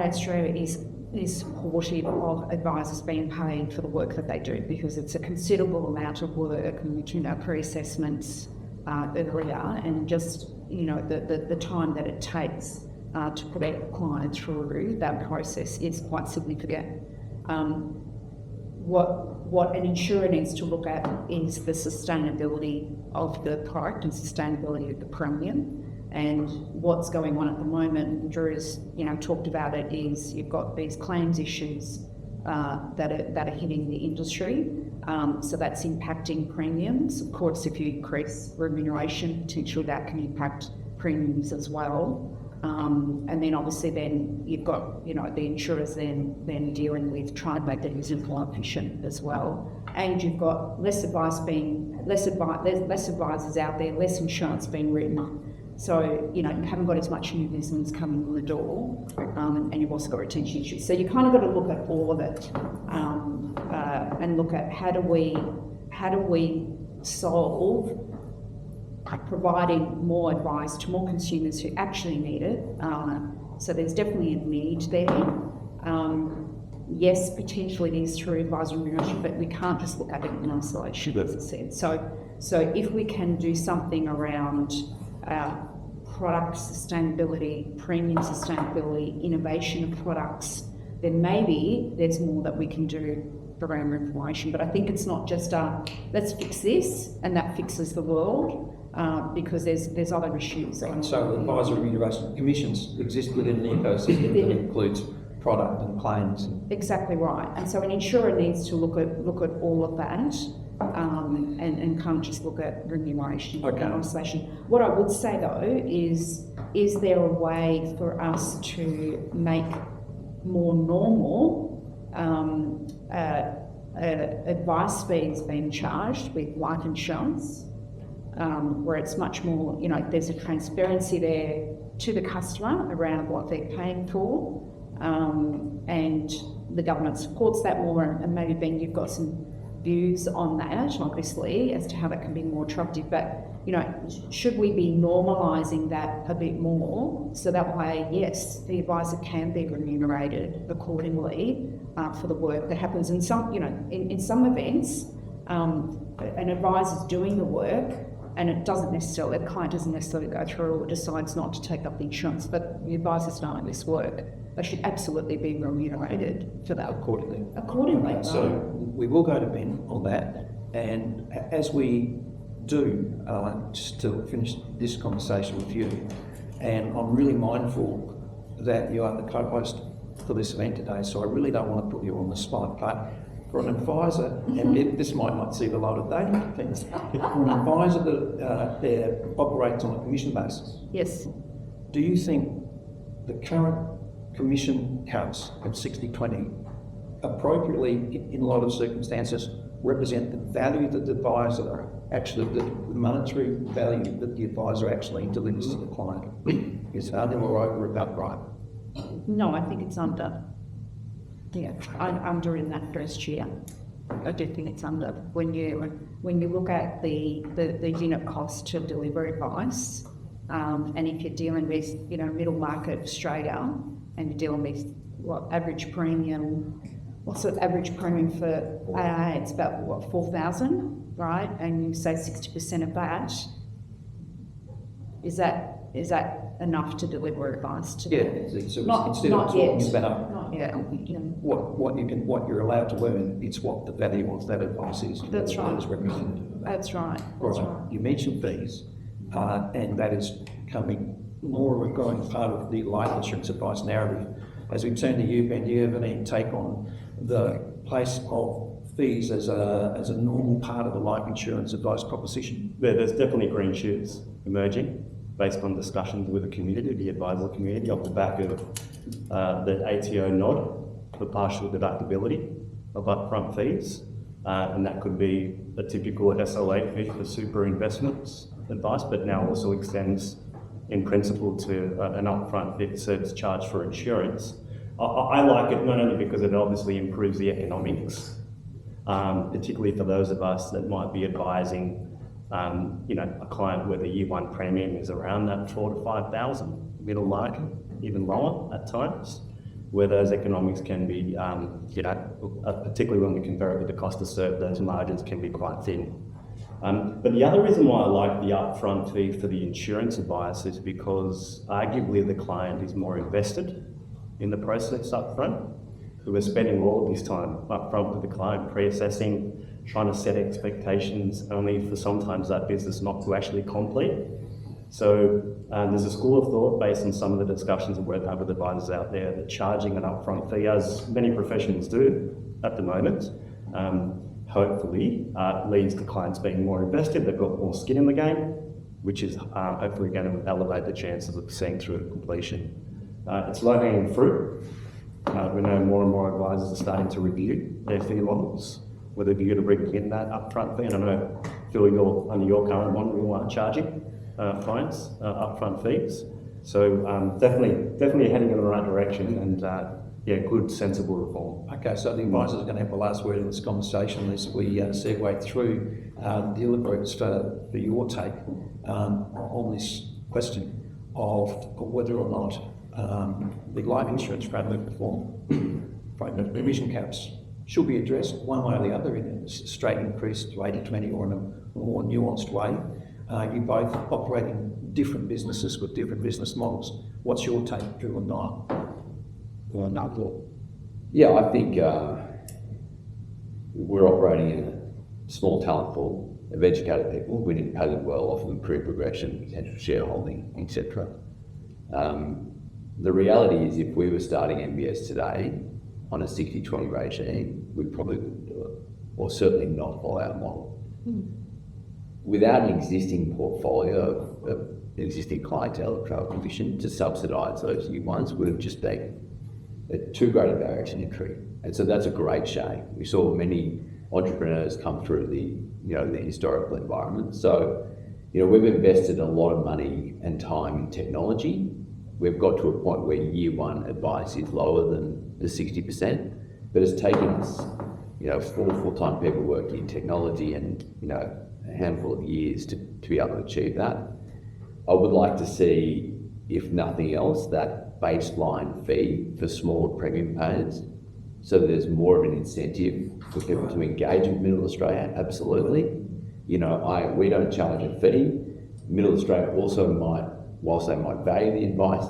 AIA Australia is supportive of advisors being paid for the work that they do, because it's a considerable amount of work, and we do our pre-assessments earlier, and just the time that it takes to put a client through that process is quite significant. What an insurer needs to look at is the sustainability of the product and sustainability of the premium. And what's going on at the moment, Drew's talked about it, is you've got these claims issues that are hitting the industry. So that's impacting premiums. Of course, if you increase remuneration, potentially that can impact premiums as well. And then obviously you've got the insurers then dealing with trying to make the user more efficient as well. And you've got less advisors out there, less insurance being written. So, you haven't got as much new business coming in the door, and you've also got retention issues. So you kind of got to look at all of it, and look at how do we solve providing more advice to more consumers who actually need it. So there's definitely a need there. Yes, potentially it is through advisor remuneration, but we can't just look at it in isolation, as I said. So if we can do something around product sustainability, premium sustainability, innovation of products, then maybe there's more that we can do around remuneration. But I think it's not just let's fix this and that fixes the world, because there's other issues. And so advisory remuneration commissions exist within an ecosystem that includes product and claims. Exactly right. And so an insurer needs to look at all of that, and can't just look at remuneration and isolation. What I would say though is there a way for us to make more normal advice fees being charged with life insurance, where it's much more, there's a transparency there to the customer around what they're paying for, and the government supports that more, and maybe Ben, you've got some views on that, obviously, as to how that can be more attractive. But, should we be normalising that a bit more, so that way, yes, the advisor can be remunerated accordingly for the work that happens. In some, in some events, an advisor's doing the work, and the client doesn't necessarily go through or decides not to take up the insurance, but the advisor's doing this work. They should absolutely be remunerated for that. Accordingly. Okay, so we will go to Ben on that, and as we do, just to finish this conversation with you, and I'm really mindful that you are the co-host for this event today, so I really don't want to put you on the spot, but for an advisor, and this might not see the light of day, for an advisor that operates on a commission basis, yes, do you think the current commission cuts of 60-20 appropriately, in a lot of circumstances, represent the value that the advisor actually, the monetary value that the advisor actually delivers to the client? Is under or over about right? No, I think it's under. Yeah, I'm under in that first year. I do think it's under. When you look at the unit cost to deliver advice, and if you're dealing with middle market Australia, and you're dealing with average premium. What's the average premium for AIA? It's about 4,000, right? And you say 60% of that. Is that enough to deliver advice to them? So not instead of talking about what you're allowed to earn, it's what the value of that advice is. That's right. Is represented. That's right. You mentioned fees, and that is becoming more of a growing part of the life insurance advice narrative. As we turn to you, Ben, do you have any take on the place of fees as a normal part of the life insurance advice proposition? There's definitely green shoots emerging based on discussions with the community, the advisor community, off the back of the ATO nod for partial deductibility of upfront fees. And that could be a typical SLA fee for super investments advice, but now also extends in principle to an upfront fee service charge for insurance. I like it not only because it obviously improves the economics, particularly for those of us that might be advising a client where the year one premium is around that 4,000 to 5,000, middle market, even lower at times. where those economics can be, particularly when we compare it with the cost to serve, those margins can be quite thin. But the other reason why I like the upfront fee for the insurance advice is because arguably the client is more invested in the process upfront. So we're spending all of this time upfront with the client, pre-assessing, trying to set expectations, only for sometimes that business not to actually complete. So there's a school of thought based on some of the discussions that we've had with advisors out there that charging an upfront fee, as many professions do at the moment, hopefully leads to clients being more invested, they've got more skin in the game, which is hopefully going to elevate the chances of seeing through to completion. It's low-hanging fruit. We know more and more advisors are starting to review their fee models with a view to bring in that upfront fee. And I know, Phil, under your current model, you are charging clients upfront fees. So definitely heading in the right direction, and good, sensible reform. Okay, so the advisors are going to have the last word in this conversation as we segue through dealer groups for your take on this question of whether or not the life insurance framework reform, revision caps, should be addressed one way or the other in a straight increase to 80-20 or in a more nuanced way. You both operate in different businesses with different business models. What's your take, Drew and Niall? Well, no, yeah, I think we're operating in a small talent pool of educated people. We need to pay them well, offer them career progression, potential shareholding, etc. The reality is, if we were starting MBS today on a 60-20 regime, we probably wouldn't do it, or certainly not follow our model. Without an existing portfolio of existing clientele of travel commission to subsidise those new ones would have just been too great a barrier to entry. And so that's a great shame. We saw many entrepreneurs come through the historical environment. So, we've invested a lot of money and time in technology. We've got to a point where year one advice is lower than the 60%, but it's taken us, 4 full-time people working in technology and, a handful of years to be able to achieve that. I would like to see, if nothing else, that baseline fee for smaller premium payers, so that there's more of an incentive for people to engage with Middle Australia. Absolutely. We don't challenge a fee. Middle Australia also might, whilst they might value the advice,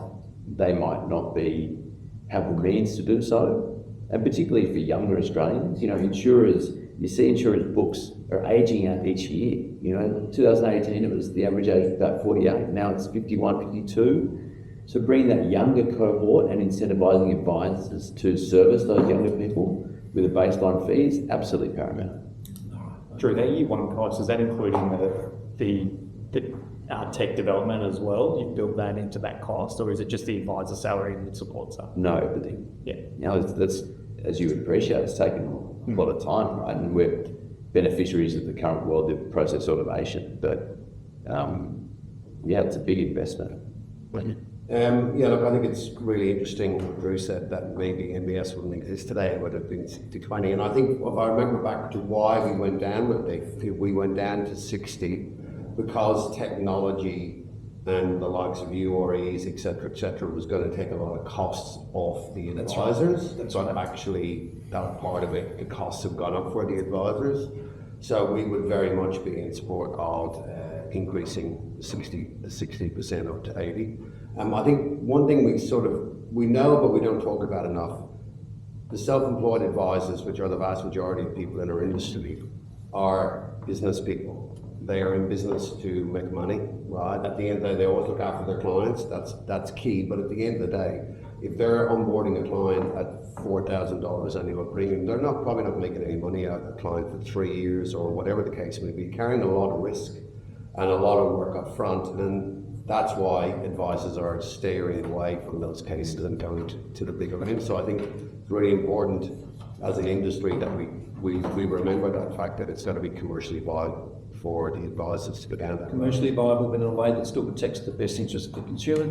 they might not have the means to do so. And particularly for younger Australians, insurers, you see insurers' books are aging out each year. In 2018, it was the average age of about 48. Now it's 51, 52. So bringing that younger cohort and incentivising advisors to service those younger people with a baseline fee is absolutely paramount. Drew, that year one cost, is that including the tech development as well? You build that into that cost, or is it just the advisor salary that supports that? No, everything. Yeah. That's, as you would appreciate, it's taken a lot of time, right? And we're beneficiaries of the current world of process automation. But it's a big investment. Look, I think it's really interesting what Drew said, that maybe MBS wouldn't exist today, it would have been 60-20. And I think if I remember back to why we went down with we went down to 60 because technology and the likes of UREs, et cetera, was going to take a lot of costs off the advisors. That's right. Actually, that part of it, the costs have gone up for the advisors. So we would very much be in support of increasing 60% up to 80. I think one thing we know but we don't talk about enough, the self-employed advisors, which are the vast majority of people in our industry, are business people. They are in business to make money, right? At the end of the day, they always look after their clients, that's key, but at the end of the day, if they're onboarding a client at $4,000 annual premium, they're probably not making any money out of the client for 3 years or whatever the case may be, carrying a lot of risk and a lot of work up front, and that's why advisors are steering away from those cases and going to the bigger names. So I think it's really important as an industry that we remember that fact that it's got to be commercially viable for the advisors to go down that. Commercially viable, but in a way that still protects the best interest of the consumer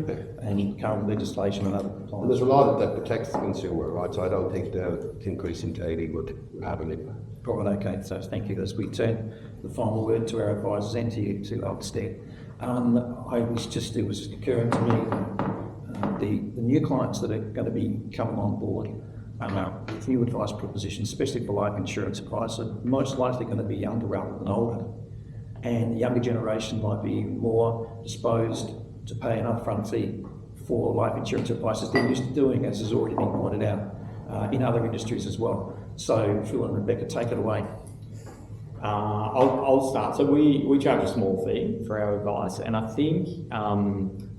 and current legislation and other compliance. And there's a lot that protects the consumer, right? So I don't think the increase into 80 would have an impact. Right, okay, so thank you. As we turn the final word to our advisors and to you, to Oxted. It was occurring to me, the new clients that are going to be coming on board with new advice propositions, especially for life insurance advice, are most likely going to be younger rather than older. And the younger generation might be more disposed to pay an upfront fee for life insurance advice as they're used to doing, as has already been pointed out in other industries as well. So Phil and Rebecca, take it away. I'll start. So we charge a small fee for our advice, and I think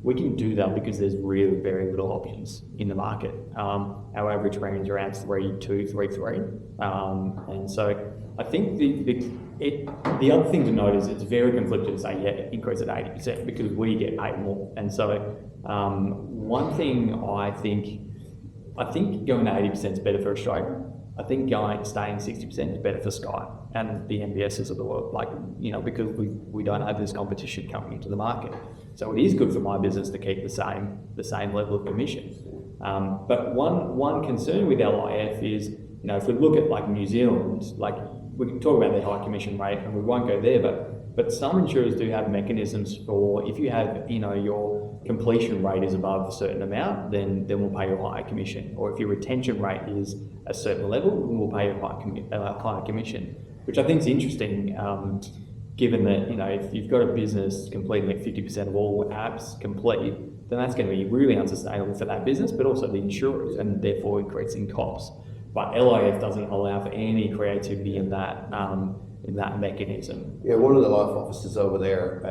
we can do that because there's really very little options in the market. Our average range around 3.2, 3.3, and so I think the other thing to note is it's very conflicted to say, yeah, increase at 80% because we get paid more. And so one thing I think going to 80% is better for Australia. I think staying 60% is better for Sky and the MBSs of the world, because we don't have this competition coming into the market. So it is good for my business to keep the same level of commission. But one concern with LIF is, if we look at like New Zealand, like we can talk about their high commission rate and we won't go there, but some insurers do have mechanisms for if you have, your completion rate is above a certain amount, then we'll pay you a higher commission. Or if your retention rate is a certain level, then we'll pay you a higher commission, which I think is interesting, given that, if you've got a business completing at 50% of all apps complete, then that's going to be really unsustainable for that business, but also the insurers, and therefore increasing costs. But LIF doesn't allow for any creativity in that mechanism. Yeah, one of the life offices over there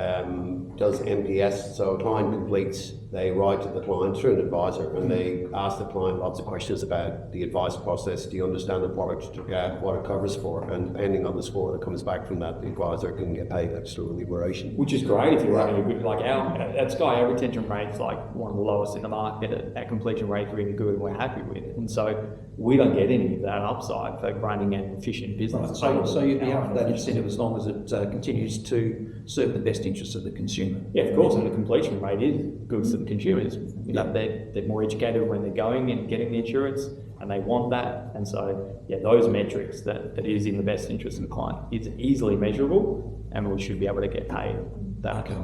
does MPS. So a client completes, they write to the client through an advisor, and they ask the client lots of questions about the advice process. Do you understand the product, what it covers for? And depending on the score that comes back from that, the advisor can get paid extra remuneration. Which is great if you're running a good, at Sky, our retention rate's like one of the lowest in the market. Our completion rate's really good and we're happy with it. And so we don't get any of that upside for running an efficient business. So you'd be up for that incentive as long as it continues to serve the best interests of the consumer. Yeah, of course, and the completion rate is good for the consumers. They're more educated when they're going and getting the insurance, and they want that. And so, those metrics that is in the best interest of the client is easily measurable, and we should be able to get paid that. Okay,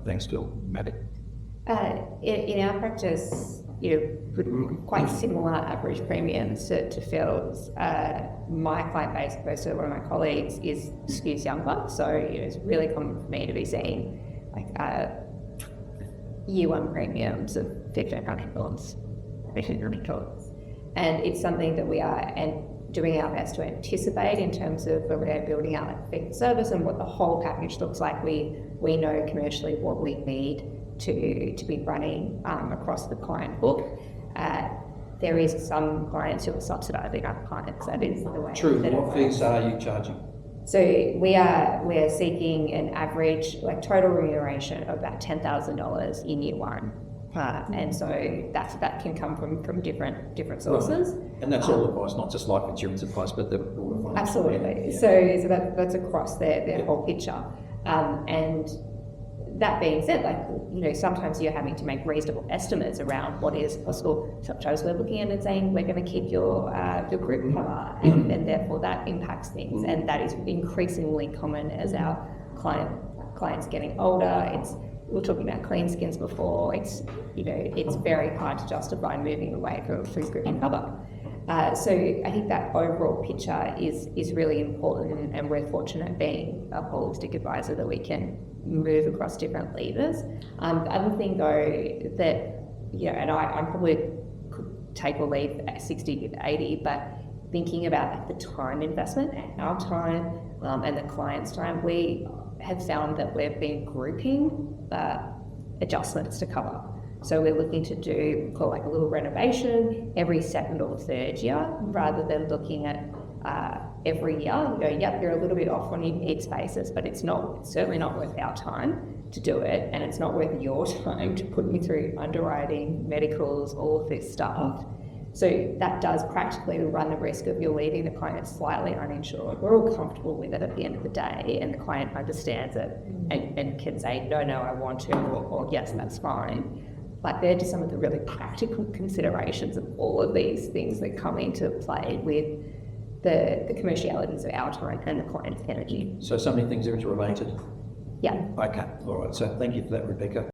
thanks, Phil. Maddie? In our practice, quite similar average premiums to Phil's. My client base, opposed to one of my colleagues, skews younger, so it's really common for me to be seeing year one premiums of $1,500, and it's something that we are doing our best to anticipate in terms of when we're building out like fee for service and what the whole package looks like. We know commercially what we need to be running across the client book. There is some clients who are subsidising other clients. That is the way. True. What fees are you charging? So we are seeking an average total remuneration of about $10,000 in year one, and so that can come from different sources. Right. And that's all advice, not just life insurance advice, but the absolutely. Yeah. So that's across their whole picture, and. That being said, sometimes you're having to make reasonable estimates around what is possible. Sometimes we're looking at it and saying we're going to keep your group cover, and therefore that impacts things. And that is increasingly common as our clients getting older. We were talking about clean skins before. It's very hard to justify moving away from group cover. So I think that overall picture is really important, and we're fortunate being a holistic advisor that we can move across different levers. The other thing though that, and I probably could take or leave at 60 to 80, but thinking about the time investment, our time and the client's time, we have found that we've been grouping adjustments to cover. So we're looking to do a little renovation every second or third year, rather than looking at every year. You're a little bit off on your need spaces, but it's certainly not worth our time to do it, and it's not worth your time to put me through underwriting, medicals, all of this stuff. So that does practically run the risk of you leaving the client slightly uninsured. We're all comfortable with it at the end of the day, and the client understands it and can say, no, I want to, or yes, that's fine. But they're just some of the really practical considerations of all of these things that come into play with the commercialities of our time and the client's energy. So many things are interrelated. Yeah. Okay, all right. So thank you for that, Rebecca.